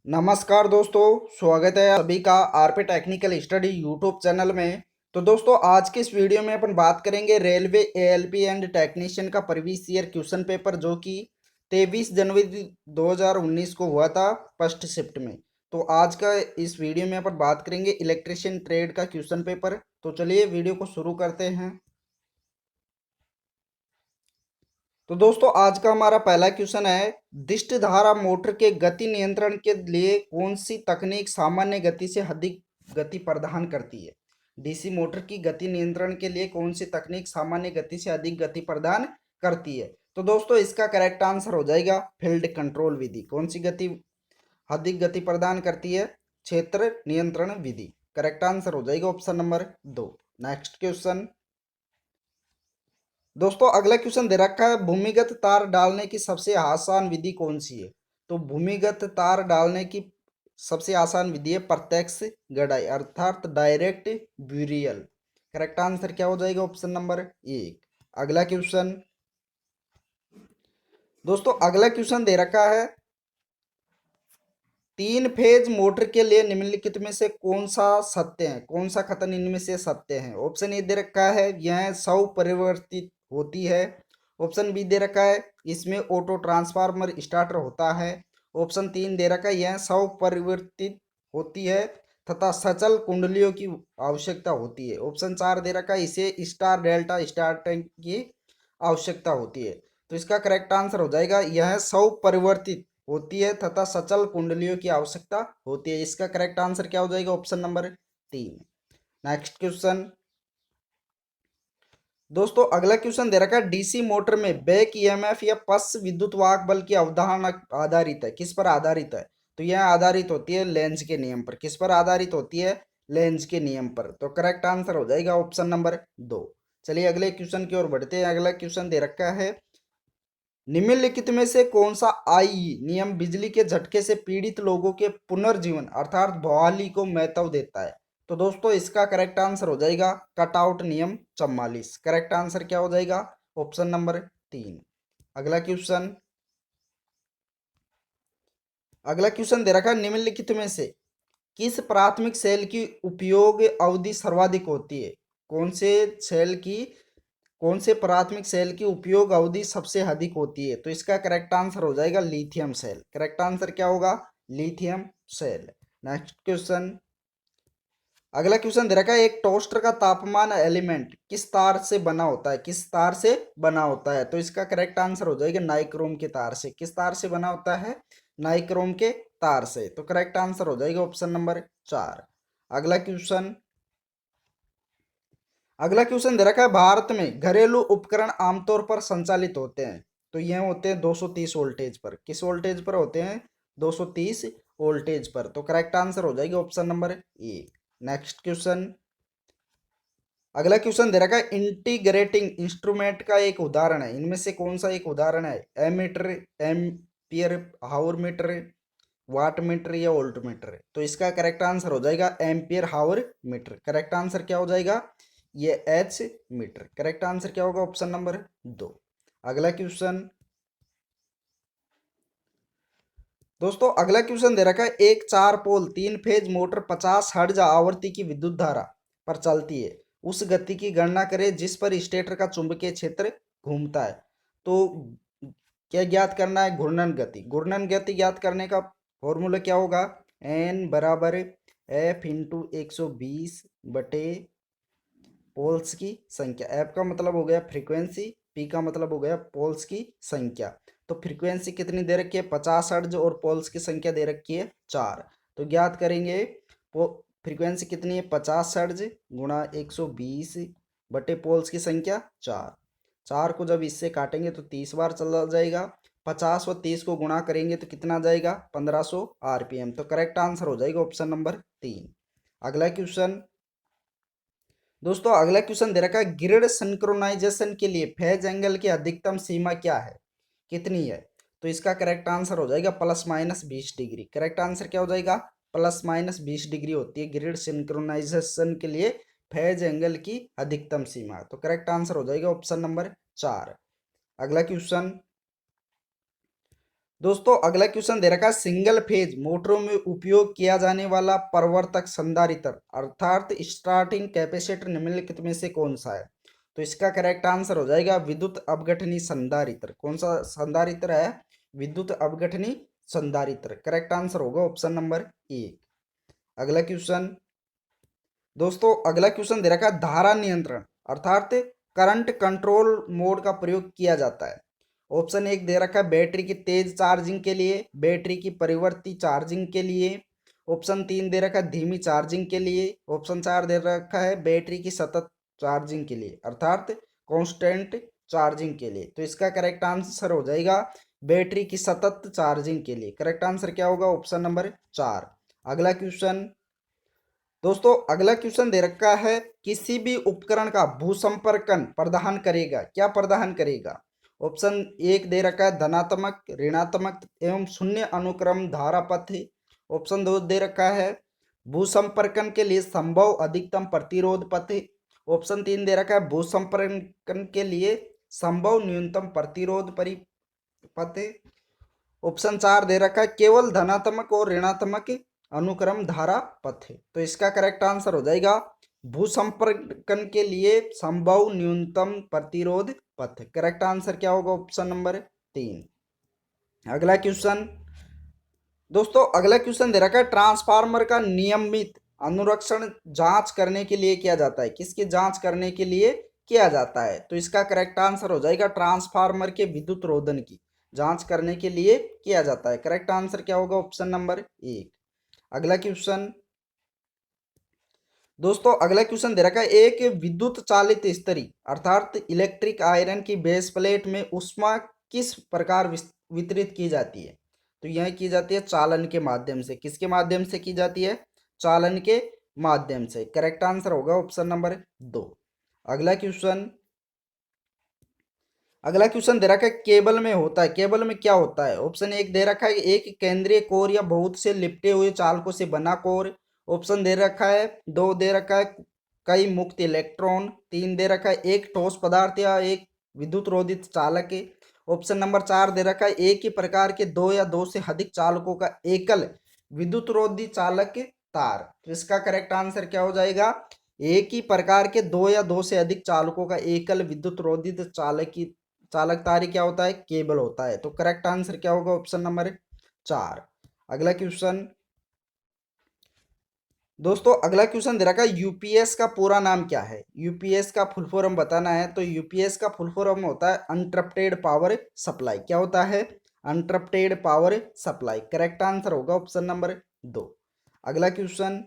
नमस्कार दोस्तों, स्वागत है सभी का RP technical study YouTube channel में। तो दोस्तों, आज के इस वीडियो में अपन बात करेंगे रेलवे एएलपी एंड टेक्नीशियन का प्रीवियस ईयर क्वेश्चन पेपर, जो कि 23 जनवरी 2019 को हुआ था फर्स्ट शिफ्ट में। तो आज का इस वीडियो में अपन बात करेंगे इलेक्ट्रिशियन ट्रेड का क्वेश्चन पेपर। तो चलिए वीडियो को शुरू करते हैं। तो दोस्तों, आज का हमारा पहला क्वेश्चन है, दिष्ट धारा मोटर के गति नियंत्रण के लिए कौन सी तकनीक सामान्य गति से अधिक गति प्रदान करती है। डीसी मोटर की गति नियंत्रण के लिए कौन सी तकनीक सामान्य गति से अधिक गति प्रदान करती है। तो दोस्तों, इसका करेक्ट आंसर हो जाएगा फील्ड कंट्रोल विधि। कौन सी गति अधिक गति प्रदान करती है? क्षेत्र नियंत्रण विधि। करेक्ट आंसर हो जाएगा ऑप्शन नंबर 2। नेक्स्ट क्वेश्चन दोस्तों, अगला क्वेश्चन दे रखा है, भूमिगत तार डालने की सबसे आसान विधि कौन सी है। तो भूमिगत तार डालने की सबसे आसान विधि है प्रत्यक्ष गड़ाई, अर्थात डायरेक्ट ब्यूरियल। करेक्ट आंसर क्या हो जाएगा? Option number 1। अगला क्वेश्चन दोस्तों, अगला क्वेश्चन दे रखा है, 3 फेज मोटर के लिए निम्नलिखित में से कौन सा सत्य है, कौन सा कथन इनमें से सत्य है। ऑप्शन ए दे रखा है, यह स्वपरिवर्तित होती है। ऑप्शन बी दे रखा है, इसमें ऑटो ट्रांसफार्मर स्टार्टर होता है। ऑप्शन 3 दे रखा है, यह स्वपरिवर्तित होती है तथा सचल कुंडलियों की आवश्यकता होती है। ऑप्शन 4 दे रखा है, इसे स्टार डेल्टा स्टार्टिंग की आवश्यकता होती है। तो इसका करेक्ट आंसर हो जाएगा, यह स्वपरिवर्तित होती है तथा सचल कुंडलियों की आवश्यकता होती है। इसका करेक्ट आंसर क्या हो जाएगा? Option number 3। नेक्स्ट क्वेश्चन दोस्तों, अगला क्वेश्चन दे रखा है, डीसी मोटर में बैक ईएमएफ या पश्च विद्युत वाहक बल की अवधारणा आधारित है, किस पर आधारित है। तो यह आधारित होती है लेंज के नियम पर। किस पर आधारित होती है? लेंज के नियम पर। तो करेक्ट आंसर हो जाएगा ऑप्शन नंबर 2। चलिए अगले क्वेश्चन की ओर बढ़ते हैं। अगला क्वेश्चन दे रखा है, निम्नलिखित में से कौन सा आई नियम बिजली के झटके से पीड़ित लोगों के पुनर्जीवन अर्थात बहाली को महत्व देता है। तो दोस्तों, इसका करेक्ट आंसर हो जाएगा कटआउट नियम 44। करेक्ट आंसर क्या हो जाएगा? Option number 3। अगला क्वेश्चन अगला क्वेश्चन दे रखा है, निम्नलिखित में से किस प्राथमिक सेल की उपयोग अवधि सर्वाधिक होती है। कौन से सेल की कौन से प्राथमिक सेल की उपयोग अवधि सबसे अधिक होती है। तो इसका करेक्ट आंसर हो जाएगा लिथियम सेल। करेक्ट आंसर क्या होगा? Lithium cell. नेक्स्ट क्वेश्चन अगला क्वेश्चन दे रखा है, एक टोस्टर का तापमान एलिमेंट किस तार से बना होता है, किस तार से बना होता है। तो इसका करेक्ट आंसर हो जाएगा नाइक्रोम के तार से। किस तार से बना होता है? नाइक्रोम के तार से। तो करेक्ट आंसर हो जाएगा ऑप्शन नंबर 4। अगला क्वेश्चन अगला क्वेश्चन दे रखा है, भारत में घरेलू उपकरण आमतौर पर संचालित होते हैं। तो ये होते हैं 230 वोल्टेज पर। किस वोल्टेज पर होते हैं? 230 वोल्टेज पर। तो करेक्ट आंसर हो जाएगा ऑप्शन नंबर 1। नेक्स्ट क्वेश्चन अगला क्वेश्चन दे रखा है, इंटीग्रेटिंग इंस्ट्रूमेंट का एक उदाहरण है, इनमें से कौन सा एक उदाहरण है। एमीटर, एम्पियर हावर मीटर, वाट मीटर या वोल्ट मीटर। तो इसका करेक्ट आंसर हो जाएगा एम्पियर हावर मीटर। करेक्ट आंसर क्या हो जाएगा? ये एच मीटर। करेक्ट आंसर क्या होगा? Option number 2। अगला क्वेश्चन दोस्तों, अगला क्वेश्चन दे रखा है, एक 4 पोल 3 फेज मोटर 50 हर्ट्ज आवृत्ति की विद्युत धारा पर चलती है, उस गति की गणना करें जिस पर स्टेटर का चुंबकीय क्षेत्र घूमता है। तो क्या ज्ञात करना है? घूर्णन गति। घूर्णन गति ज्ञात करने का फॉर्मूला क्या होगा? एन बराबर एफ इंटू 120 बटे पोल्स की संख्या। एफ का मतलब हो गया फ्रीक्वेंसी, पी का मतलब हो गया पोल्स की संख्या। तो फ्रीक्वेंसी कितनी दे रखी है? 50 हर्ट्ज, और पोल्स की संख्या दे रखी है 4। तो ज्ञात करेंगे फ्रीक्वेंसी कितनी है? 50 हर्ट्ज गुणा 120 बटे पोल्स की संख्या 4। 4 को जब इससे काटेंगे तो 30 बार चला जाएगा। 50 व 30 को गुणा करेंगे तो कितना जाएगा? 1500 आरपीएम। तो करेक्ट आंसर हो जाएगा ऑप्शन नंबर 3। अगला क्वेश्चन दोस्तों, अगला क्वेश्चन दे रखा है, ग्रिड सिंक्रोनाइजेशन के लिए फेज एंगल की अधिकतम सीमा क्या है, कितनी है। तो इसका करेक्ट आंसर हो जाएगा +-20 डिग्री। करेक्ट आंसर क्या हो जाएगा? +-20 डिग्री होती है ग्रिड सिंक्रोनाइजेशन के लिए फेज एंगल की अधिकतम सीमा। तो करेक्ट आंसर हो जाएगा ऑप्शन नंबर 4। अगला क्वेश्चन दोस्तों अगला क्वेश्चन दे रखा है सिंगल फेज मोटरों में उपयोग किया जाने वाला प्रवर्तक संधारित्र अर्थात स्टार्टिंग कैपेसिटर निम्नलिखित में से कौन सा है। तो इसका करेक्ट आंसर हो जाएगा विद्युत अपघटनी संधारित्र। कौन सा संधारित्र है? विद्युत अपघटनी संधारित्र। करेक्ट आंसर होगा ऑप्शन नंबर ए। अगला क्वेश्चन दोस्तों अगला क्वेश्चन दे रखा है धारा नियंत्रण अर्थात करंट कंट्रोल मोड का प्रयोग किया जाता है। ऑप्शन एक दे रखा है बैटरी की तेज चार्जिंग के लिए, बैटरी की परिवर्ती चार्जिंग के लिए। ऑप्शन तीन दे रखा है धीमी चार्जिंग के लिए। ऑप्शन चार दे रखा है बैटरी की सतत चार्जिंग के लिए अर्थात कांस्टेंट चार्जिंग के लिए। तो इसका करेक्ट आंसर हो जाएगा बैटरी की सतत चार्जिंग के लिए। करेक्ट आंसर क्या होगा? ऑप्शन नंबर चार। अगला क्वेश्चन दोस्तों अगला क्वेश्चन दे रखा है किसी भी उपकरण का भूसंपर्कन प्रदान करेगा, क्या प्रदान करेगा? ऑप्शन एक दे रखा है धनात्मक, ऋणात्मक एवं शून्य अनुक्रम धारा पथ। ऑप्शन दो दे रखा है भूसंपर्कन के लिए संभव अधिकतम प्रतिरोध पथ। ऑप्शन तीन दे रखा है भूसंपर्कन के लिए संभव न्यूनतम प्रतिरोध पथ। ऑप्शन चार दे रखा है केवल धनात्मक और ऋणात्मक अनुक्रम धारा पथ। तो इसका करेक्ट आंसर हो जाएगा भूसंपर्कन के लिए संभव न्यूनतम प्रतिरोध पथ। करेक्ट आंसर क्या होगा? ऑप्शन नंबर तीन। अगला क्वेश्चन दोस्तों अगला क्वेश्चन दे रखा है ट्रांसफार्मर का नियमित अनुरक्षण जांच करने के लिए किया जाता है। किसकी जांच करने के लिए किया जाता है? तो इसका करेक्ट आंसर हो जाएगा ट्रांसफार्मर के विद्युत रोधन की जांच करने के लिए किया जाता है। करेक्ट आंसर क्या होगा? ऑप्शन नंबर एक। अगला क्वेश्चन दोस्तों अगला क्वेश्चन दे रखा है एक विद्युत चालित इस्त्री अर्थात इलेक्ट्रिक आयरन की बेस प्लेट में ऊष्मा किस प्रकार वितरित की जाती है? तो यह की जाती है चालन के माध्यम से। किसके माध्यम से की जाती है? चालन के माध्यम से। करेक्ट आंसर होगा ऑप्शन नंबर दो। अगला क्वेश्चन दे रखा है केबल में होता है, केबल में क्या होता है? ऑप्शन एक दे रखा है एक केंद्रीय कोर या बहुत से लिपटे हुए चालकों से बना कोर। ऑप्शन दे रखा है दो दे रखा है कई मुक्त इलेक्ट्रॉन। तीन दे रखा है एक ठोस पदार्थ या एक विद्युत रोधित चालक है। ऑप्शन नंबर चार दे रखा है एक ही प्रकार के दो या दो से अधिक चालकों का एकल विद्युत रोधी चालक तार। तो इसका करेक्ट आंसर क्या हो जाएगा? एक ही प्रकार के दो या दो से अधिक चालकों का एकल विद्युत रोधित चालक तारी क्या होता है? केबल होता है। तो करेक्ट आंसर क्या होगा? ऑप्शन नंबर चार। अगला क्वेश्चन दोस्तों अगला क्वेश्चन दे रखा है यूपीएस का पूरा नाम क्या है? यूपीएस का फुल फॉर्म बताना है। तो यूपीएस का फुल फॉर्म होता है अनट्रप्टेड पावर सप्लाई। क्या होता है? अनट्रप्टेड पावर सप्लाई। करेक्ट आंसर होगा ऑप्शन नंबर दो। अगला क्वेश्चन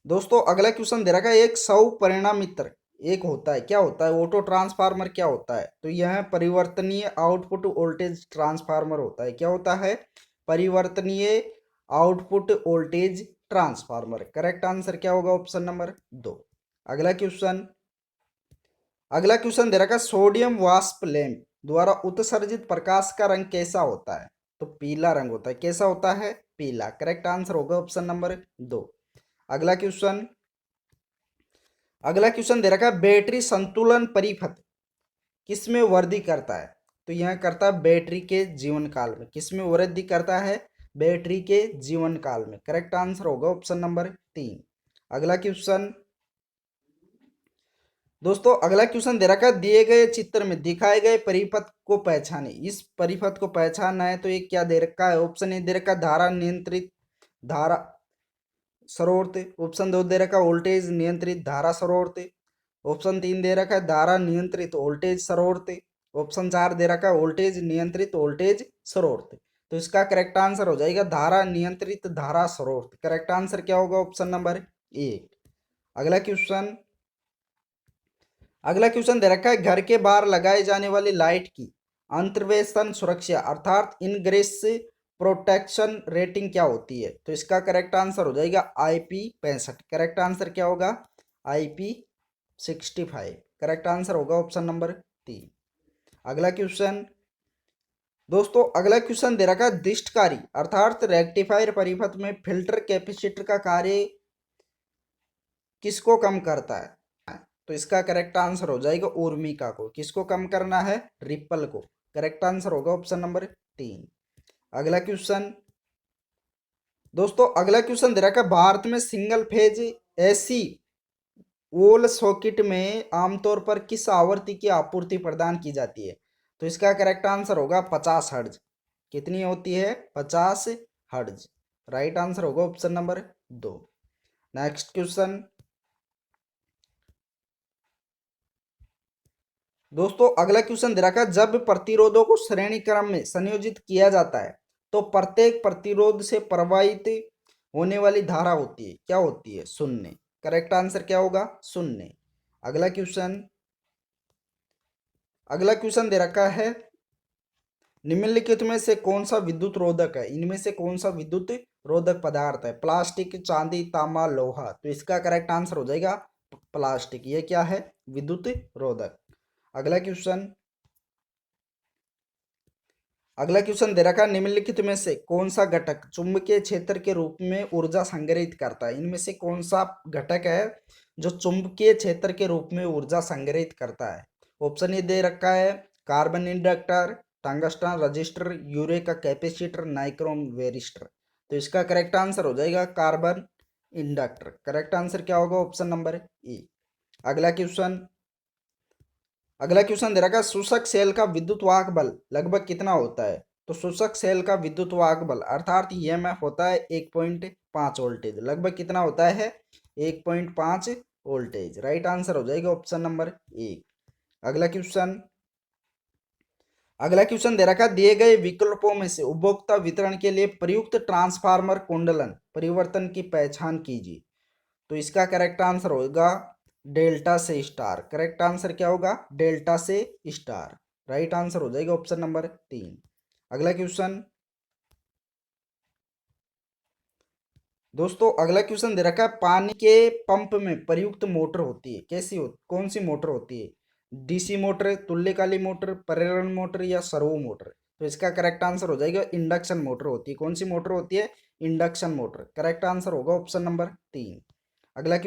दोस्तों अगला क्वेश्चन दे रखा है एक सौ परिणामित्र एक होता है, क्या होता है? ऑटो ट्रांसफार्मर क्या होता है? तो यह परिवर्तनीय आउटपुट वोल्टेज ट्रांसफार्मर होता है। क्या होता है? परिवर्तनीय output voltage transformer. Correct answer क्या होगा? ऑप्शन नंबर दो। अगला क्वेश्चन दे रखा है सोडियम वाष्प लैंप द्वारा उत्सर्जित प्रकाश का रंग कैसा होता है? तो पीला रंग होता है। कैसा होता है? पीला। करेक्ट आंसर होगा ऑप्शन नंबर दो। अगला क्वेश्चन दे रखा है बैटरी संतुलन परिपथ किसमें वृद्धि करता है? तो यह करता है बैटरी के जीवन काल में। किसमें वृद्धि करता है? बैटरी के जीवन काल में। करेक्ट आंसर होगा ऑप्शन नंबर तीन। अगला क्वेश्चन दोस्तों अगला क्वेश्चन दे रखा है दिए गए चित्र में दिखाए गए परिपथ को पहचाने। इस परिपथ को पहचानना है तो ये क्या दे रखा है? ऑप्शन ए दे रखा है धारा नियंत्रित धारा स्रोत। ऑप्शन दो दे रखा है वोल्टेज नियंत्रित धारा स्रोत। ऑप्शन तीन दे रखा है धारा नियंत्रित वोल्टेज स्रोत। ऑप्शन चार दे रखा है वोल्टेज नियंत्रित वोल्टेज स्रोत। तो इसका करेक्ट आंसर हो जाएगा धारा नियंत्रित धारा स्रोत। करेक्ट आंसर क्या होगा? ऑप्शन नंबर एक। अगला क्वेश्चन अगला क्वेश्चन दे रखा है घर के बाहर लगाई जाने वाली लाइट की अंतर्वेशन सुरक्षा अर्थात इनग्रेस प्रोटेक्शन रेटिंग क्या होती है? तो इसका करेक्ट आंसर हो जाएगा IP65। करेक्ट आंसर क्या होगा? IP65। करेक्ट आंसर होगा ऑप्शन नंबर तीन। अगला क्वेश्चन दोस्तों अगला क्वेश्चन दे रखा है दिष्टकारी अर्थात रेक्टिफायर परिपथ में फिल्टर कैपेसिटर का कार्य किसको कम करता है? तो इसका करेक्ट आंसर हो जाएगा ऊर्मिका को। किसको कम करना है? रिपल को। करेक्ट आंसर होगा ऑप्शन नंबर 3। अगला क्वेश्चन दोस्तों, अगला क्वेश्चन दे रखा है भारत में सिंगल फेज एसी वोल सॉकेट में आमतौर पर किस आवृत्ति की आपूर्ति प्रदान की जाती है? तो इसका करेक्ट आंसर होगा 50 हर्ट्ज। कितनी होती है? 50 हर्ट्ज। राइट आंसर होगा ऑप्शन नंबर 2। नेक्स्ट क्वेश्चन दोस्तों, अगला क्वेश्चन दे रखा है जब प्रतिरोधों को श्रेणी क्रम में संयोजित किया जाता है तो प्रत्येक प्रतिरोध से प्रवाहित होने वाली धारा होती है, क्या होती है? शून्य। करेक्ट आंसर क्या होगा? शून्य। अगला क्वेश्चन अगला क्वेश्चन दे रखा है निम्नलिखित में से कौन सा विद्युत रोधक है? इनमें से कौन सा विद्युत रोधक पदार्थ है? प्लास्टिक, चांदी, तांबा, लोहा। तो इसका करेक्ट आंसर हो जाएगा प्लास्टिक। ये क्या है? विद्युत रोधक। अगला क्वेश्चन अगला क्वेश्चन दे रखा है निम्नलिखित में से कौन सा घटक चुंबकीय क्षेत्र के रूप में ऊर्जा संग्रहित करता है? इनमें से कौन सा घटक है जो चुंबकीय क्षेत्र के रूप में ऊर्जा संग्रहित करता है? ऑप्शन ए दे रखा है carbon inductor, tungsten register, eureka capacitor, nichrome varistor. तो इसका करेक्ट आंसर हो जाएगा कार्बन इंडक्टर। करेक्ट आंसर क्या होगा? Option number A. अगला क्वेश्चन अगला क्वेश्चन दे रखा है शोषक सेल का विद्युत वाहक बल लगभग कितना होता है? तो शोषक सेल का विद्युत वाहक बल अर्थात ईएमएफ होता है 1.5 वोल्टेज। लगभग कितना होता है? 1.5 वोल्टेज। राइट आंसर हो जाएगा ऑप्शन नंबर 1। अगला क्वेश्चन अगला क्वेश्चन दे रखा है दिए गए विकल्पों में से उपभोक्ता वितरण के लिए प्रयुक्त ट्रांसफार्मर कुंडलन परिवर्तन की पहचान कीजिए। तो इसका करेक्ट आंसर होगा डेल्टा से स्टार। करेक्ट आंसर क्या होगा? डेल्टा से स्टार। राइट आंसर हो जाएगा ऑप्शन नंबर 3। अगला क्वेश्चन दोस्तों, अगला क्वेश्चन दे रखा है पानी के पंप में प्रयुक्त मोटर होती है, कौन सी मोटर होती है? डीसी मोटर, तुल्यकालिक मोटर, प्रेरण मोटर या सर्वो मोटर। तो इसका करेक्ट आंसर हो जाएगा इंडक्शन मोटर होती है। कौन सी मोटर होती है? Induction motor. करेक्ट आंसर होगा ऑप्शन नंबर 3। अगला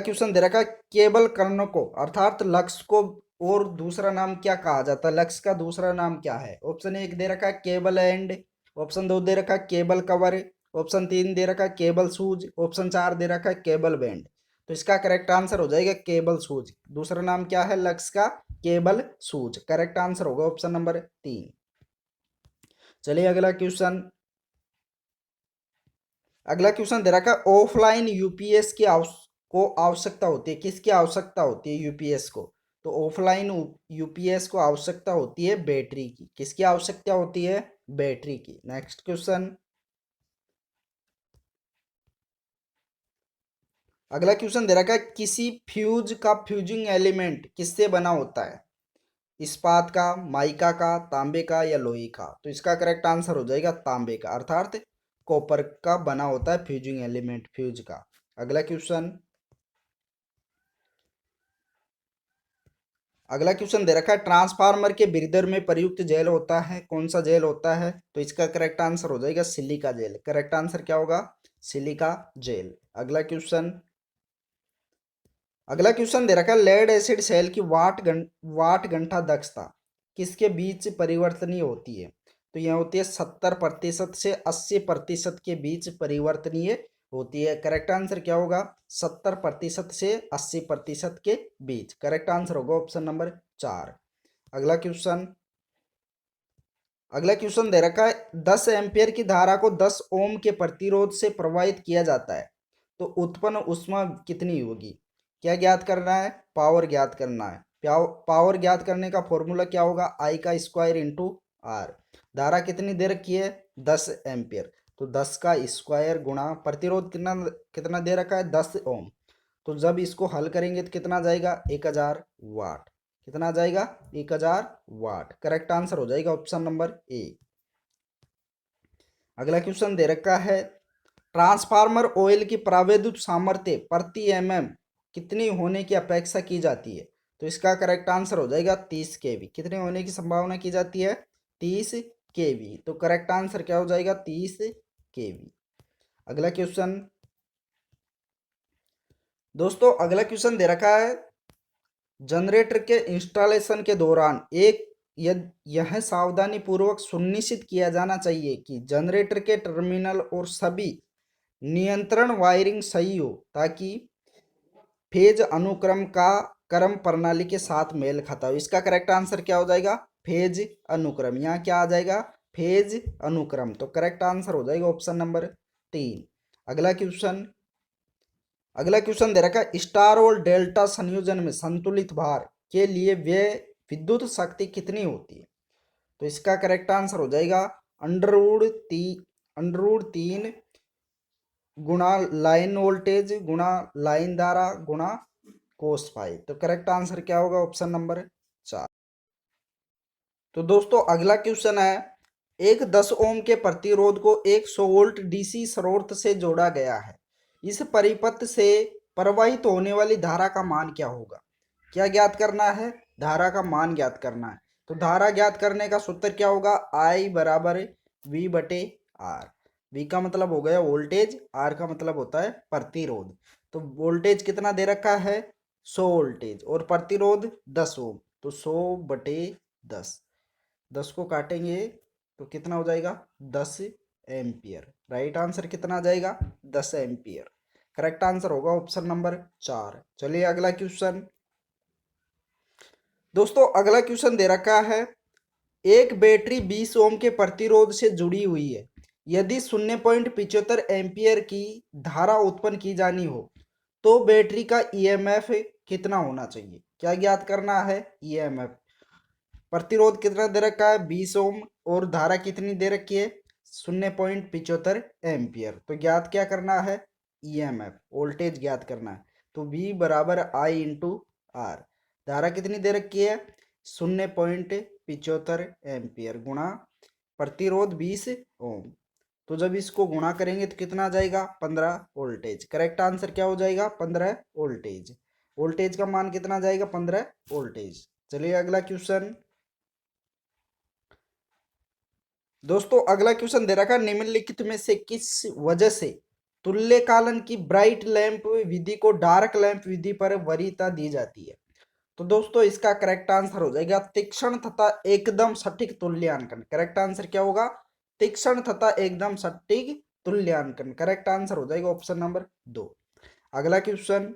क्वेश्चन दे रखा है केबल कर्ण को अर्थात लक्स को और दूसरा नाम क्या कहा जाता है? लक्स का दूसरा नाम क्या है? ऑप्शन 1 दे रखा है केबल एंड, ऑप्शन 2 दे रखा है केबल कवर, ऑप्शन 3 दे रखा है केबल सूज, ऑप्शन 4 दे रखा है केबल बैंड। तो इसका करेक्ट आंसर हो जाएगा केबल सूज। दूसरा नाम क्या है लक्स का? केबल सूज। करेक्ट आंसर होगा ऑप्शन नंबर 3। चलिए अगला क्वेश्चन दे रखा है ऑफलाइन यूपीएस को आवश्यकता होती है, किसकी आवश्यकता होती है यूपीएस को? तो ऑफलाइन यूपीएस को आवश्यकता होती है बैटरी की। किसकी आवश्यकता होती है? बैटरी की। नेक्स्ट क्वेश्चन अगला क्वेश्चन दे रखा है किसी फ्यूज का फ्यूजिंग एलिमेंट किससे बना होता है? इस्पात का, माइका का, तांबे का या लोहे का। तो इसका करेक्ट आंसर हो जाएगा तांबे का अर्थात कॉपर का बना होता है फ्यूजिंग एलिमेंट फ्यूज का। अगला क्वेश्चन दे रखा है ट्रांसफार्मर के ब्रीदर में प्रयुक्त जेल होता है, कौन सा जेल होता है? तो इसका करेक्ट आंसर हो जाएगा सिलिका जेल। करेक्ट आंसर क्या होगा? Silica gel. अगला क्वेश्चन दे रखा है लेड एसिड सेल की वाट घंटा दक्षता किसके बीच परिवर्तनीय होती है? तो यह होती है 70% से 80% के बीच परिवर्तनीय होती है। करेक्ट आंसर क्या होगा? 70% से 80% के बीच। करेक्ट आंसर होगा ऑप्शन नंबर 4। अगला क्वेश्चन अगला क्वेश्चन दे रखा है 10 एम्पियर की धारा को 10 ओम के प्रतिरोध से प्रवाहित किया जाता है तो उत्पन्न ऊष्मा कितनी होगी? क्या ज्ञात करना है? पावर ज्ञात करना है। पावर ज्ञात करने का फॉर्मूला क्या होगा? आई का स्क्वायर इंटू आर। धारा कितनी दे रखी है? 10 एम्पियर। तो 10 का स्क्वायर गुणा प्रतिरोध कितना कितना दे रखा है? 10 ओम। तो जब इसको हल करेंगे तो कितना जाएगा? 1000 वाट। कितना आ जाएगा? 1000 वाट। करेक्ट आंसर हो जाएगा ऑप्शन नंबर ए। अगला क्वेश्चन दे रखा है ट्रांसफार्मर ऑयल की प्राविद्युत सामर्थ्य प्रति कितनी होने की अपेक्षा की जाती है? तो इसका करेक्ट आंसर हो जाएगा 30 kV। कितने होने की संभावना की जाती है? 30 kV। तो करेक्ट आंसर क्या हो जाएगा? 30 kV। अगला क्वेश्चन दोस्तों, अगला क्वेश्चन दे रखा है जनरेटर के इंस्टॉलेशन के दौरान यह सावधानी पूर्वक सुनिश्चित किया जाना चाहिए कि जनरेटर के टर्मिनल और सभी नियंत्रण वायरिंग सही हो, ताकि फेज अनुक्रम का क्रम प्रणाली के साथ मेल खाता हो। इसका करेक्ट आंसर क्या हो जाएगा? फेज अनुक्रम। यहाँ क्या आ जाएगा? फेज अनुक्रम। तो करेक्ट आंसर हो जाएगा ऑप्शन नंबर 3। अगला क्वेश्चन दे रखा है, स्टार और डेल्टा संयोजन में संतुलित भार के लिए व्यय विद्युत शक्ति कितनी होती है? तो इसका करेक्ट आंसर हो जाएगा अंडर रूट 3 गुणा लाइन वोल्टेज गुणा लाइन धारा गुणा कोस फाई। तो करेक्ट आंसर क्या होगा? Option number 4। तो दोस्तों अगला क्वेश्चन है, एक 10 ओम के प्रतिरोध को एक 100 वोल्ट डीसी स्रोत से जोड़ा गया है। इस परिपथ से प्रवाहित होने वाली धारा का मान क्या होगा? क्या ज्ञात करना है? धारा का मान ज्ञात करना है। तो धारा ज्ञात करने का सूत्र क्या होगा? I बराबर V/R। V का मतलब हो गया वोल्टेज, R का मतलब होता है प्रतिरोध। तो वोल्टेज कितना दे रखा है? 100 वोल्टेज, और प्रतिरोध 10 ओम। तो 100/10, 10 को काटेंगे तो कितना हो जाएगा? 10 एम्पियर। राइट आंसर कितना आ जाएगा? 10 एम्पियर। करेक्ट आंसर होगा ऑप्शन नंबर 4। चलिए अगला क्वेश्चन। दोस्तों अगला क्वेश्चन दे रखा है, एक बैटरी 20 ओम के प्रतिरोध से जुड़ी हुई है। यदि 0.75 एम्पियर की धारा उत्पन्न की जानी हो तो बैटरी का ईएमएफ कितना होना चाहिए? क्या ज्ञात करना है? ईएमएफ। प्रतिरोध कितना दे रखा है? 20 ओम, और धारा कितनी दे रखी है? 0.75 एम्पियर। तो ज्ञात क्या करना है? ईएमएफ, वोल्टेज ज्ञात करना है। तो V बराबर I इंटू आर। धारा कितनी दे रखी है? 0.75 एम्पियर गुणा प्रतिरोध 20 ओम। तो जब इसको गुणा करेंगे तो कितना आ जाएगा? 15 वोल्टेज। करेक्ट आंसर क्या हो जाएगा? 15 वोल्टेज। वोल्टेज का मान कितना आ जाएगा? 15 वोल्टेज। चलिए अगला क्वेश्चन। दोस्तों अगला क्वेश्चन दे रखा है, निम्नलिखित में से किस वजह से तुल्यकालन की ब्राइट लैंप विधि को डार्क लैंप विधि पर वरीयता दी जाती है? तो दोस्तों इसका करेक्ट आंसर हो जाएगा तीक्ष्ण तथा एकदम सटीक तुल्यांकन। करेक्ट आंसर क्या होगा? तीक्ष्ण तथा एकदम सटीक तुल्यांकन। करेक्ट आंसर हो जाएगा ऑप्शन नंबर 2। अगला क्वेश्चन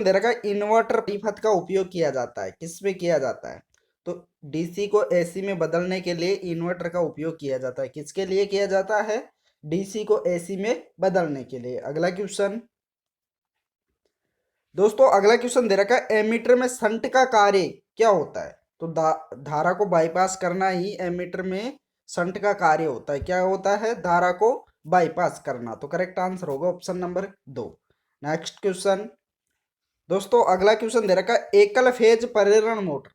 दे रखा है, इन्वर्टर परिपथ का उपयोग किया जाता है, किसमें किया जाता है? तो डीसी को एसी में बदलने के लिए इन्वर्टर का उपयोग किया जाता है। किसके लिए किया जाता है? डीसी को एसी में बदलने के लिए। अगला क्वेश्चन। दोस्तों अगला क्वेश्चन दे रखा है, एमीटर में शंट का कार्य क्या होता है? तो धारा को बाईपास करना ही एमीटर में शंट का कार्य होता है। क्या होता है? धारा को बाईपास करना। तो करेक्ट आंसर होगा ऑप्शन नंबर 2। Next question. दोस्तों अगला क्वेश्चन दे रखा है, एकल फेज प्रेरण मोटर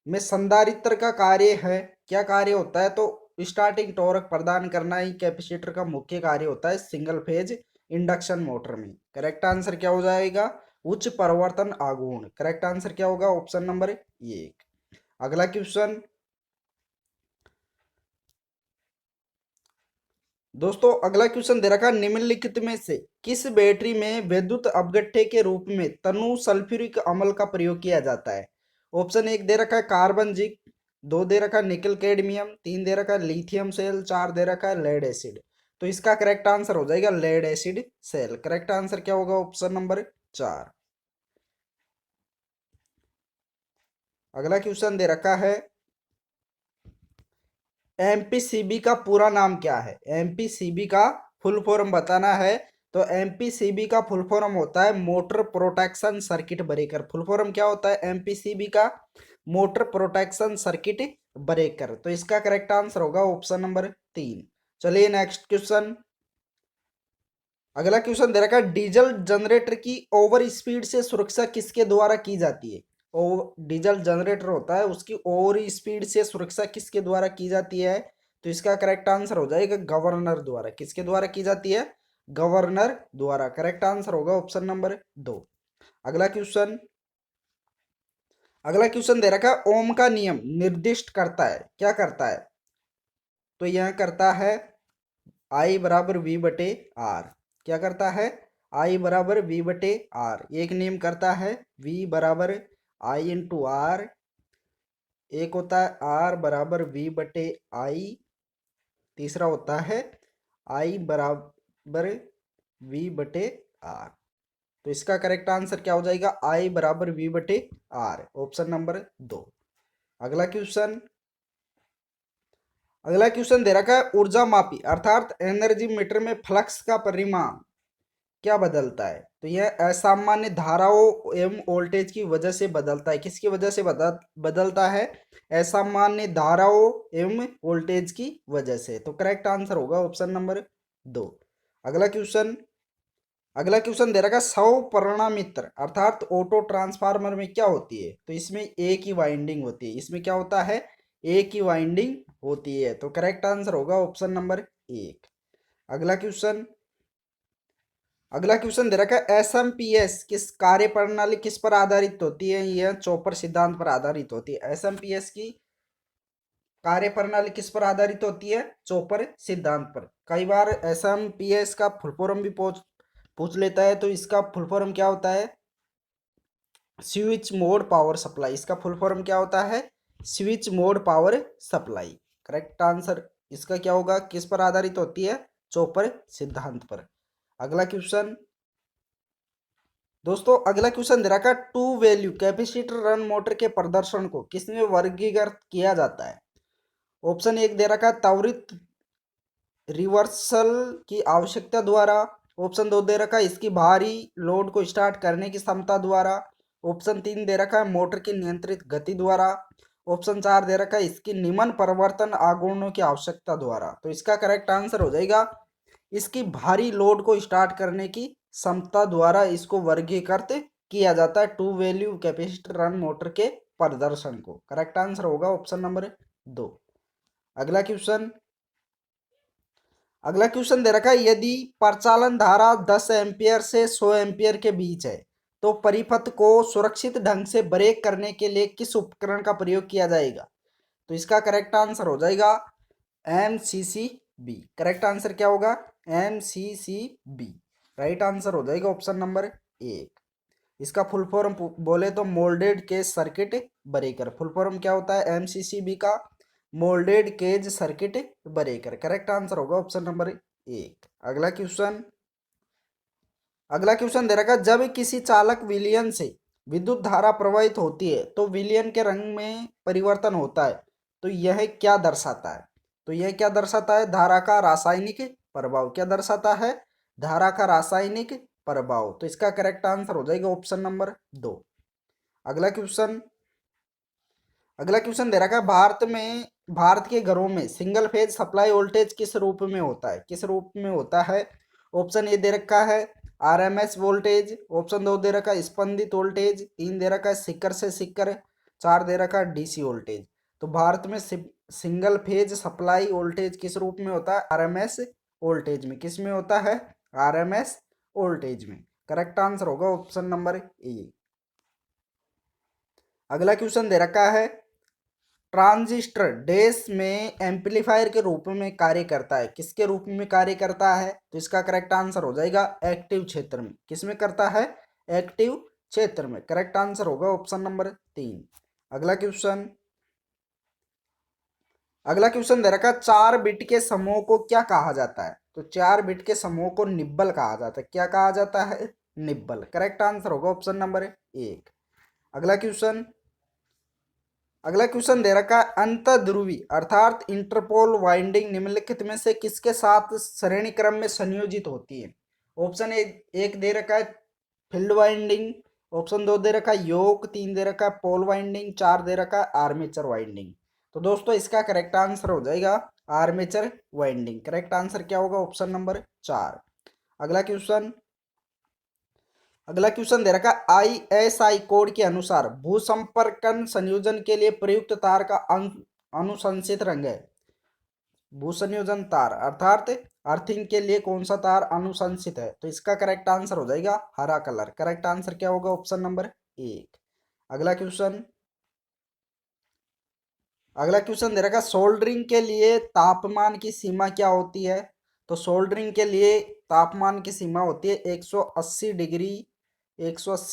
में संधारित्र का कार्य है, क्या कार्य होता है? तो स्टार्टिंग टॉर्क प्रदान करना ही कैपेसिटर का मुख्य कार्य होता है सिंगल फेज इंडक्शन मोटर में। करेक्ट आंसर क्या हो जाएगा? उच्च परिवर्तन आघूर्ण। करेक्ट आंसर क्या होगा? Option number 1। अगला क्वेश्चन। दोस्तों अगला क्वेश्चन दे रखा, निम्नलिखित में से किस बैटरी में विद्युत अपघट्य के रूप में तनु सल्फ्यूरिक अम्ल का प्रयोग किया जाता है? ऑप्शन 1 दे रखा है कार्बन जिंक, 2 दे रखा है निकल कैडमियम, 3 दे रखा है लिथियम सेल, 4 दे रखा है लेड एसिड। तो इसका करेक्ट आंसर हो जाएगा lead acid cell. Correct answer क्या होगा? Option number 4। अगला क्वेश्चन दे रखा है, एमपीसीबी का पूरा नाम क्या है? एमपीसीबी का फुल फॉर्म बताना है। तो एमपीसीबी का फुल फॉर्म होता है motor protection circuit breaker. Full form क्या होता है एमपीसीबी का? Motor protection circuit breaker. तो इसका करेक्ट आंसर होगा ऑप्शन नंबर 3। चलिए नेक्स्ट क्वेश्चन। अगला क्वेश्चन दे रखा है, डीजल जनरेटर की ओवर स्पीड से सुरक्षा किसके द्वारा की जाती है? डीजल जनरेटर होता है, उसकी ओवर स्पीड से सुरक्षा किसके द्वारा की जाती है? तो इसका करेक्ट आंसर हो जाएगा गवर्नर द्वारा। किसके द्वारा की जाती है? गवर्नर द्वारा। करेक्ट आंसर होगा ऑप्शन नंबर 2। अगला क्वेश्चन। अगला क्वेश्चन दे रखा है, ओम का नियम निर्दिष्ट करता है, क्या करता है? तो यह करता है I बराबर V/R। क्या करता है? आई बराबर वी बटे आर, एक नियम करता है वी बराबर आई इंटू आर, एक होता है आर बराबर वी बटे आई, तीसरा होता है आई बराबर वी बटे आर। तो इसका करेक्ट आंसर क्या हो जाएगा, आई बराबर वी बटे आर, ऑप्शन नंबर 2। अगला क्वेश्चन, अगला क्वेश्चन दे रखा है ऊर्जा मापी अर्थात एनर्जी मीटर में फ्लक्स का परिमाण क्या बदलता है। तो यह असामान्य धाराओं एवं वोल्टेज की वजह से बदलता है। किसकी वजह से बदलता है, असामान्य धाराओं एवं वोल्टेज की वजह से। तो करेक्ट आंसर होगा ऑप्शन नंबर 2। अगला क्वेश्चन, अगला क्वेश्चन दे रखा 100 परिणामित्र अर्थात ऑटो ट्रांसफार्मर में क्या होती है। तो इसमें एक ही वाइंडिंग होती है, इसमें क्या होता है, एक ही वाइंडिंग होती है। तो करेक्ट आंसर होगा ऑप्शन नंबर 1। अगला क्वेश्चन, अगला क्वेश्चन दे रखा है एसएमपीएस किस कार्य प्रणाली किस पर आधारित होती है। यह चौपर सिद्धांत पर आधारित होती है। एसएमपीएस की कार्य प्रणाली किस पर आधारित होती है, चौपर सिद्धांत पर। कई बार एसएमपीएस का फुल फॉर्म भी पूछ लेता है। तो इसका फुल फॉर्म क्या होता है, स्विच मोड पावर सप्लाई। इसका फुल फॉर्म क्या होता है, switch mode power supply. Correct answer इसका क्या होगा, किस पर आधारित होती है, चौपर सिद्धांत पर। अगला क्वेश्चन, दोस्तों अगला क्वेश्चन दे रखा है two value capacitor run motor के प्रदर्शन को किसमें वर्गीकृत किया जाता है। ऑप्शन 1 दे रखा है त्वरित रिवर्सल की आवश्यकता द्वारा, ऑप्शन 2 दे रखा है इसकी भारी लोड को स्टार्ट करने की क्षमता द्वारा, ऑप्शन 3 दे रखा है मोटर की नियंत्रित गति द्वारा, ऑप्शन 4 दे रखा है इसकी निम्न परिवर्तन आगुणों की आवश्यकता द्वारा। तो इसका करेक्ट आंसर हो जाएगा इसकी भारी लोड को स्टार्ट करने की क्षमता द्वारा इसको वर्गीकृत किया जाता है, two value capacitor run motor के प्रदर्शन को। करेक्ट आंसर होगा ऑप्शन नंबर 2। अगला क्वेश्चन, अगला क्वेश्चन दे रखा है यदि प्रचालन धारा 10 एम्पियर से 100 एम्पियर के बीच है तो परिपथ को सुरक्षित ढंग से ब्रेक करने के लिए किस उपकरण का प्रयोग किया जाएगा। तो इसका करेक्ट आंसर हो जाएगा MCCB। करेक्ट आंसर क्या होगा, MCCB। राइट आंसर हो जाएगा ऑप्शन नंबर 1। इसका फुल फॉर्म बोले तो moulded case circuit breaker. Full form क्या होता है MCCB का, moulded case circuit breaker. Correct answer होगा ऑप्शन नंबर 1। अगला क्वेश्चन, अगला क्वेश्चन दे रखा है जब किसी चालक विलयन से विद्युत धारा प्रवाहित होती है तो विलयन के रंग में परिवर्तन होता है। तो यह क्या दर्शाता है, तो यह क्या दर्शाता है, धारा का रासायनिक प्रभाव। क्या दर्शाता है, धारा का रासायनिक प्रभाव। तो इसका करेक्ट आंसर हो जाएगा ऑप्शन नंबर 2। अगला क्वेश्चन, अगला क्वेश्चन दे रखा है भारत में, भारत के घरों में सिंगल फेज सप्लाई वोल्टेज किस रूप में होता है, किस रूप में होता है। ऑप्शन ए दे रखा है RMS वोल्टेज, ऑप्शन 2 दे रखा है स्पंदित वोल्टेज, 3 दे रखा है शिखर से शिखर, 4 दे रखा है DC वोल्टेज। तो भारत में सिंगल फेज सप्लाई वोल्टेज किस रूप में होता है, RMS वोल्टेज में। किस में होता है, RMS वोल्टेज में। करेक्ट आंसर होगा ऑप्शन नंबर ए। अगला क्वेश्चन दे रखा है ट्रांजिस्टर डैश में एम्पलीफायर के रूप में कार्य करता है। किसके रूप में कार्य करता है, तो इसका करेक्ट आंसर हो जाएगा एक्टिव क्षेत्र में। किस में करता है, एक्टिव क्षेत्र में। करेक्ट आंसर होगा ऑप्शन नंबर 3। अगला क्वेश्चन, अगला क्वेश्चन दे रखा 4 बिट के समूह को क्या कहा जाता है। तो 4 बिट के समूह को निब्बल कहा जाता है। क्या कहा जाता है, निब्बल। करेक्ट आंसर होगा ऑप्शन नंबर 1। अगला क्वेश्चन, अगला क्वेश्चन दे रखा है अंत ध्रुवी अर्थात इंटरपोल वाइंडिंग निम्नलिखित में से किसके साथ श्रेणी क्रम में संयोजित होती है। ऑप्शन एक दे रखा है फील्ड वाइंडिंग, ऑप्शन 2 दे रखा है योक, 3 दे रखा है पोल वाइंडिंग, 4 दे रखा है आर्मेचर वाइंडिंग। तो दोस्तों इसका करेक्ट आंसर हो जाएगा आर्मेचर वाइंडिंग। करेक्ट आंसर क्या होगा, ऑप्शन नंबर 4। अगला क्वेश्चन, अगला क्वेश्चन दे रखा ISI कोड के अनुसार भूसंपर्कन संयोजन के लिए प्रयुक्त तार का अनुशंसित रंग है। भूसंयोजन तार अर्थात अर्थिंग के लिए कौन सा तार अनुशंसित है। तो इसका करेक्ट आंसर हो जाएगा हरा कलर। करेक्ट आंसर क्या होगा, ऑप्शन नंबर 1। अगला क्वेश्चन, अगला क्वेश्चन दे रखा सोल्डरिंग के लिए तापमान की सीमा क्या होती है। तो सोल्डरिंग के लिए तापमान की सीमा होती है 180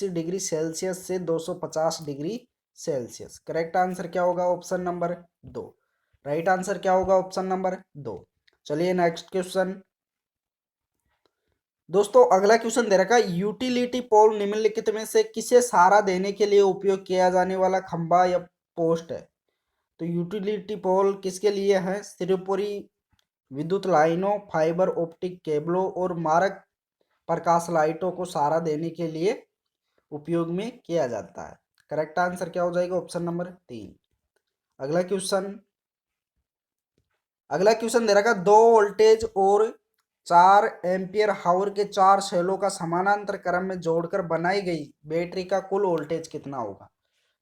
डिग्री सेल्सियस से 250 डिग्री सेल्सियस। करेक्ट आंसर क्या होगा? Option number 2। राइट आंसर क्या होगा? Option number 2। चलिए नेक्स्ट क्वेश्चन। दोस्तों अगला क्वेश्चन दे रखा है, यूटिलिटी पोल निम्नलिखित में से किसे सहारा देने के लिए उपयोग किया जाने वाला खंभा या पोस्ट है? तो यूटिलिटी पोल किसके लिए है? सिर्फपुरी विद्युत लाइनों, फाइबर ऑप्टिक केबलों और मारक प्रकाश लाइटों को सहारा देने के लिए उपयोग में किया जाता है। करेक्ट आंसर क्या हो जाएगा? Option number 3। अगला क्वेश्चन। अगला क्वेश्चन दे रखा, 2 वोल्टेज और 4 एम्पियर हावर के 4 सेलों का समानांतर क्रम में जोड़कर बनाई गई बैटरी का कुल वोल्टेज कितना होगा?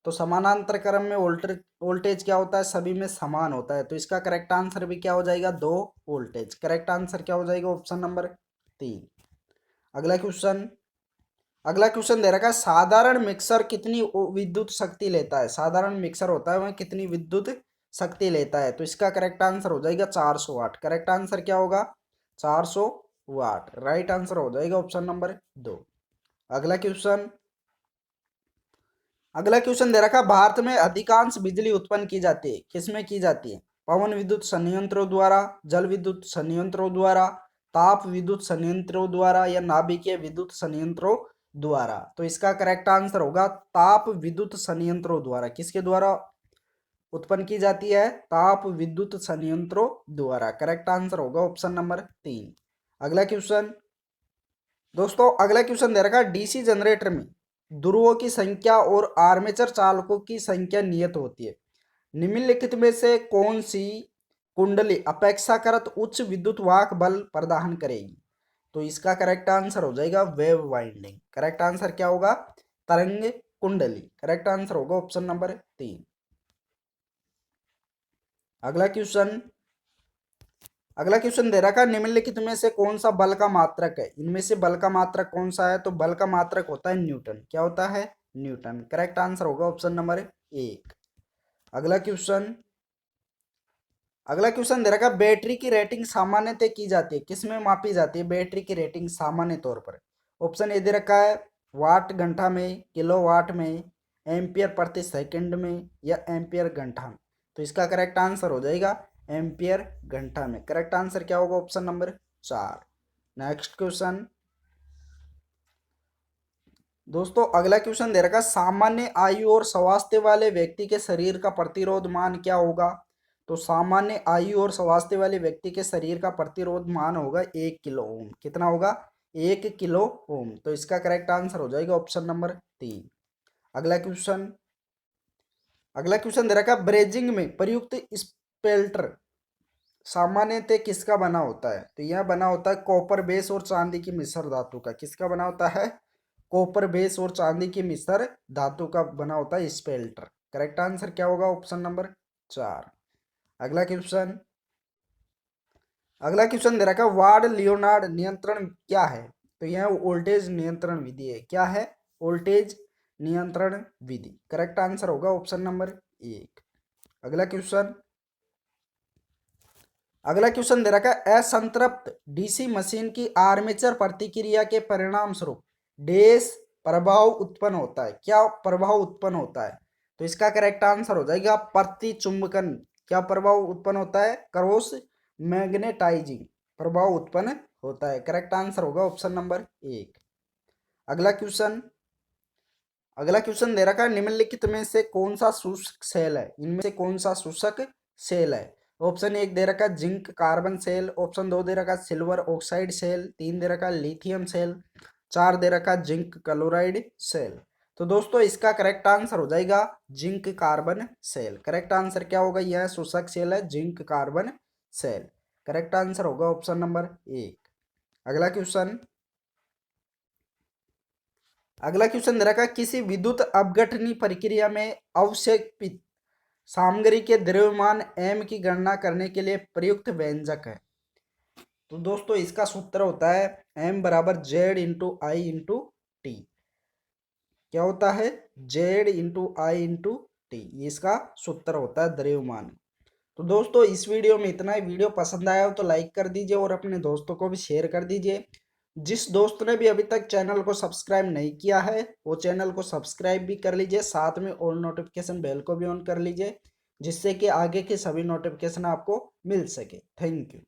तो समानांतर क्रम में वोल्टेज क्या होता है? सभी में समान होता है। तो इसका करेक्ट आंसर भी क्या हो जाएगा? 2 वोल्टेज। करेक्ट आंसर क्या हो जाएगा? Option number 3। अगला क्वेश्चन। अगला क्वेश्चन दे रखा है, साधारण मिक्सर कितनी विद्युत शक्ति लेता है? साधारण मिक्सर होता है वह कितनी विद्युत शक्ति लेता है? तो इसका करेक्ट आंसर हो जाएगा 400 वाट। करेक्ट आंसर क्या होगा? 400 वाट। राइट आंसर हो जाएगा ऑप्शन नंबर 2। अगला क्वेश्चन। अगला क्वेश्चन दे रखा, भारत में अधिकांश बिजली उत्पन्न की जाती है, किसमें की जाती है? पवन विद्युत संयंत्रों द्वारा, जल विद्युत संयंत्रों द्वारा, ताप विद्युत संयंत्रों द्वारा या नाभिकीय विद्युत संयंत्रों द्वारा? तो इसका करेक्ट आंसर होगा ताप विद्युत संयंत्रों द्वारा। किसके द्वारा उत्पन्न की जाती है? ताप विद्युत संयंत्रों द्वारा। करेक्ट आंसर होगा ऑप्शन नंबर 3। अगला क्वेश्चन। दोस्तों अगला क्वेश्चन दे रखा है, डीसी जनरेटर में ध्रुवों की संख्या और आर्मेचर चालकों की संख्या नियत होती है। निम्नलिखित में से कौन सी कुंडली अपेक्षाकृत उच्च विद्युत वाहक बल प्रदान करेगी? तो इसका करेक्ट आंसर हो जाएगा वेव वाइंडिंग। करेक्ट आंसर क्या होगा? तरंग कुंडली। करेक्ट आंसर होगा ऑप्शन नंबर 3। अगला क्वेश्चन। अगला क्वेश्चन दे रखा है, निम्नलिखित में से कौन सा बल का मात्रक है? इनमें से बल का मात्रक कौन सा है? तो बल का मात्रक होता है न्यूटन। क्या होता है? न्यूटन। करेक्ट आंसर होगा ऑप्शन नंबर 1। अगला क्वेश्चन। अगला क्वेश्चन दे रखा है, बैटरी की रेटिंग सामान्यतः की जाती है, किसमें मापी जाती है बैटरी की रेटिंग सामान्य तौर पर? ऑप्शन ए दे रखा है, वाट घंटा में, किलोवाट में, एम्पियर प्रति सेकंड में या एम्पियर घंटा में? तो इसका करेक्ट आंसर हो जाएगा एम्पियर घंटा में। करेक्ट आंसर क्या होगा? Option number 4। Next question. दोस्तों अगला क्वेश्चन दे रखा है, सामान्य आयु और स्वास्थ्य वाले व्यक्ति के शरीर का प्रतिरोध मान क्या होगा? तो सामान्य आयु और स्वास्थ्य वाले व्यक्ति के शरीर का प्रतिरोध मान होगा 1 किलो ओम। कितना होगा? 1 किलो ओम। तो इसका करेक्ट आंसर हो जाएगा ऑप्शन नंबर 3। अगला क्वेश्चन। अगला क्वेश्चन दे रखा है, ब्रेजिंग में प्रयुक्त स्पेल्टर सामान्यतः किसका बना होता है? तो यह बना होता है कॉपर बेस और चांदी की मिश्र धातु का। किसका बना होता है? कॉपर बेस और चांदी की मिश्र धातु का बना होता है स्पेल्टर। करेक्ट आंसर क्या होगा? Option number 4। अगला क्वेश्चन। अगला क्वेश्चन दे रखा है, वार्ड लियोनार्ड नियंत्रण क्या है? तो यह वोल्टेज नियंत्रण विधि है। क्या है? वोल्टेज नियंत्रण विधि। करेक्ट आंसर होगा ऑप्शन नंबर 1। अगला क्वेश्चन। अगला क्वेश्चन दे रखा है, असंतृप्त डीसी मशीन की आर्मेचर प्रतिक्रिया के परिणाम स्वरूप डैश प्रभाव उत्पन्न होता है। क्या प्रभाव उत्पन्न होता है? तो इसका करेक्ट आंसर हो जाएगा प्रतिचुंबकन। क्या प्रभाव उत्पन्न होता है? क्रॉस मैग्नेटाइजिंग प्रभाव उत्पन्न होता है। करेक्ट आंसर होगा ऑप्शन नंबर 1। अगला क्वेश्चन। अगला क्वेश्चन दे रखा है, निम्नलिखित में से कौन सा शुष्क सेल है? इनमें से कौन सा शुष्क सेल है? ऑप्शन 1 दे रखा है जिंक कार्बन सेल, ऑप्शन 2 दे रखा है सिल्वर ऑक्साइड सेल, 3 दे रखा है लिथियम सेल, 4 दे रखा है जिंक क्लोराइड सेल। तो दोस्तों इसका करेक्ट आंसर हो जाएगा zinc carbon cell. Correct answer क्या होगा? यह शुष्क सेल है zinc carbon cell. Correct answer होगा ऑप्शन नंबर 1। अगला क्वेश्चन। अगला क्वेश्चन दे रखा है, किसी विद्युत अपघटनी प्रक्रिया में अवक्षेपित सामग्री के द्रव्यमान m की गणना करने के लिए प्रयुक्त व्यंजक है? तो दोस्तों इसका सूत्र होता है m बराबर जेड इंटू आई इंटू टी। क्या होता है? जेड इंटू आई इंटू टी, ये इसका सूत्र होता है द्रव्यमान। तो दोस्तों इस वीडियो में इतना ही। वीडियो पसंद आया हो तो लाइक कर दीजिए और अपने दोस्तों को भी शेयर कर दीजिए। जिस दोस्त ने भी अभी तक चैनल को सब्सक्राइब नहीं किया है वो चैनल को सब्सक्राइब भी कर लीजिए, साथ में ऑल नोटिफिकेशन बेल को भी ऑन कर लीजिए, जिससे कि आगे के सभी नोटिफिकेशन आपको मिल सके। Thank you.